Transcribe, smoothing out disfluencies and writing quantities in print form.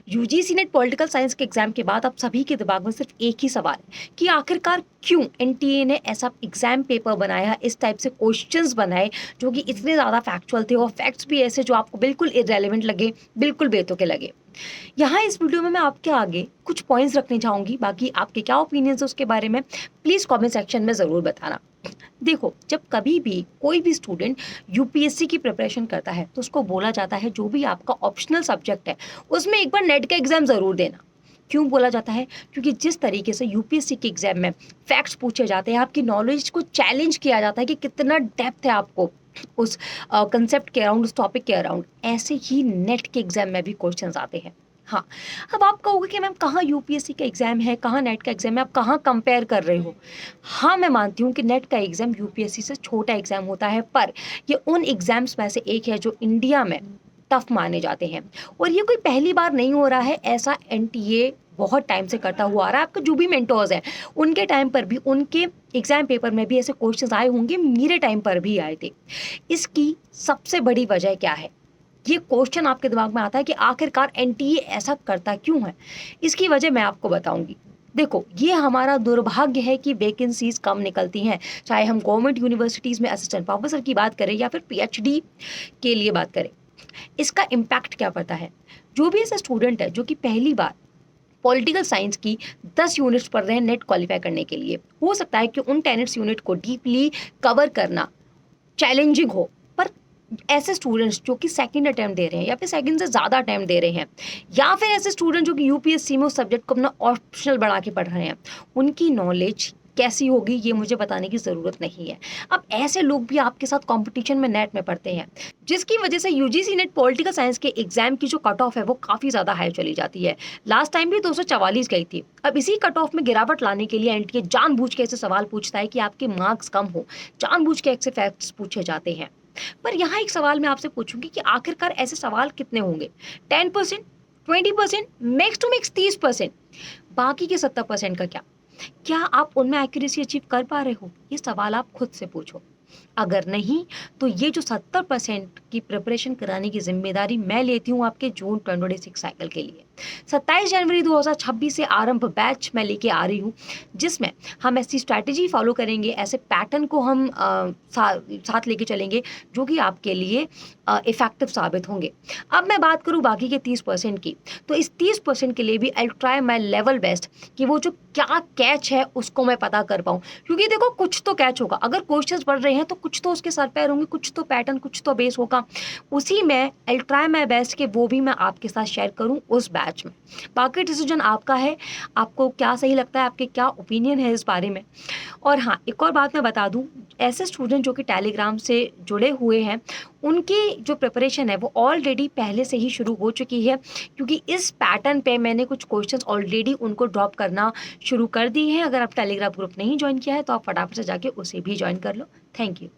UGC net political science के exam के बाद आप सभी के दिमाग में सिर्फ एक ही सवाल है कि आखिरकार क्यों एनटीए ने ऐसा एग्जाम पेपर बनाया, इस टाइप से क्वेश्चंस बनाए जो कि इतने ज़्यादा फैक्चुअल थे और फैक्ट्स भी ऐसे जो आपको बिल्कुल इररेलेवेंट लगे, बिल्कुल बेतुके लगे। यहाँ इस वीडियो में मैं आपके आगे कुछ पॉइंट्स रखने चाहूँगी, बाकी आपके क्या ओपिनियंस है उसके बारे में प्लीज़ कमेंट सेक्शन में ज़रूर बताना। देखो, जब कभी भी कोई भी स्टूडेंट यूपीएससी की प्रिपरेशन करता है तो उसको बोला जाता है जो भी आपका ऑप्शनल सब्जेक्ट है उसमें एक बार नेट का एग्जाम ज़रूर देना। क्यों बोला जाता है? क्योंकि जिस तरीके से यूपीएससी के एग्जाम में फैक्ट्स पूछे जाते हैं, आपकी नॉलेज को चैलेंज किया जाता है कि कितना डेप्थ है आपको उस कंसेप्ट के अराउंड, उस टॉपिक के अराउंड, ऐसे ही नेट के एग्जाम में भी क्वेश्चंस आते हैं। हाँ, अब आप कहोगे कि मैम कहाँ यूपीएससी का एग्जाम है, कहाँ नेट का एग्जाम है, आप कहाँ कंपेयर कर रहे हो? हाँ, मैं मानती हूँ कि नेट का एग्जाम यूपीएससी से छोटा एग्जाम होता है, पर ये उन एग्जाम्स में से एक है जो इंडिया में टफ माने जाते हैं। और ये कोई पहली बार नहीं हो रहा है, ऐसा एनटीए बहुत टाइम से करता हुआ आ रहा है। आपके जो भी मेंटोर्स हैं उनके टाइम पर भी, उनके एग्जाम पेपर में भी ऐसे क्वेश्चंस आए होंगे, मेरे टाइम पर भी आए थे। इसकी सबसे बड़ी वजह क्या है? ये क्वेश्चन आपके दिमाग में आता है कि आखिरकार एनटीए ऐसा करता क्यों है? इसकी वजह मैं आपको बताऊंगी। देखो, ये हमारा दुर्भाग्य है कि वैकेंसीज कम निकलती हैं, चाहे हम गवर्नमेंट यूनिवर्सिटीज़ में असिस्टेंट प्रोफेसर की बात करें या फिर पीएचडी के लिए बात करें। इसका इम्पैक्ट क्या पड़ता है? जो भी ऐसा स्टूडेंट है जो कि पहली बार पॉलिटिकल साइंस की 10 यूनिट्स पढ़ रहे हैं नेट क्वालिफाई करने के लिए, हो सकता है कि उन 10 यूनिट को डीपली कवर करना चैलेंजिंग हो, पर ऐसे स्टूडेंट्स जो कि सेकंड अटेम्प्ट दे रहे हैं या फिर सेकंड से ज़्यादा अटेम्प्ट दे रहे हैं, या फिर ऐसे स्टूडेंट जो कि यूपीएससी में उस सब्जेक्ट को अपना ऑप्शनल बना के पढ़ रहे हैं, उनकी नॉलेज कैसी होगी ये मुझे बताने की ज़रूरत नहीं है। अब ऐसे लोग भी आपके साथ कंपटीशन में नेट में पढ़ते हैं, जिसकी वजह से यूजीसी नेट पॉलिटिकल साइंस के एग्जाम की जो कट ऑफ है वो काफ़ी ज़्यादा हाई चली जाती है। लास्ट टाइम भी 244 गई थी। अब इसी कट ऑफ में गिरावट लाने के लिए एनटीए जानबूझ के ऐसे सवाल पूछता है कि आपके मार्क्स कम हो, जानबूझ के ऐसे फैक्ट्स पूछे जाते हैं। पर यहाँ एक सवाल मैं आपसे पूछूंगी कि आखिरकार ऐसे सवाल कितने होंगे? 10%, 20%, मैक्स टू मैक्स 30%। बाकी के 70% का क्या? क्या आप उनमें एक्यूरेसी अचीव कर पा रहे हो? ये सवाल आप खुद से पूछो। अगर नहीं, तो ये जो 70% की प्रिपरेशन कराने की जिम्मेदारी मैं लेती हूँ आपके जून 2026 साइकिल के लिए। 27 जनवरी 2026 से आरंभ बैच मैं लेके आ रही हूँ, जिसमें हम ऐसी स्ट्रैटेजी फॉलो करेंगे, ऐसे पैटर्न को हम साथ लेके चलेंगे जो कि आपके लिए इफेक्टिव साबित होंगे। अब मैं बात करूँ बाकी के 30% की, तो इस 30% के लिए भी I try my level best कि वो जो क्या कैच है उसको मैं पता कर पाऊँ। क्योंकि देखो, कुछ तो कैच होगा, अगर क्वेश्चंस पढ़ रहे हैं तो कुछ तो उसके सर पैर होंगे, कुछ तो पैटर्न, कुछ तो बेस होगा। उसी में आई ट्राई माई बेस्ट कि वो भी मैं आपके साथ शेयर करूँ उस बैच में। बाकी डिसीजन आपका है, आपको क्या सही लगता है, आपके क्या ओपिनियन है इस बारे में। और हाँ, एक और बात मैं बता दूं, ऐसे स्टूडेंट जो कि टेलीग्राम से जुड़े हुए हैं, उनकी जो प्रिपरेशन है वो ऑलरेडी पहले से ही शुरू हो चुकी है, क्योंकि इस पैटर्न पे मैंने कुछ क्वेश्चंस ऑलरेडी उनको ड्रॉप करना शुरू कर दिए हैं। अगर आप टेलीग्राम ग्रुप नहीं ज्वाइन किया है तो आप फटाफट से जाके उसे भी ज्वाइन कर लो। Thank you.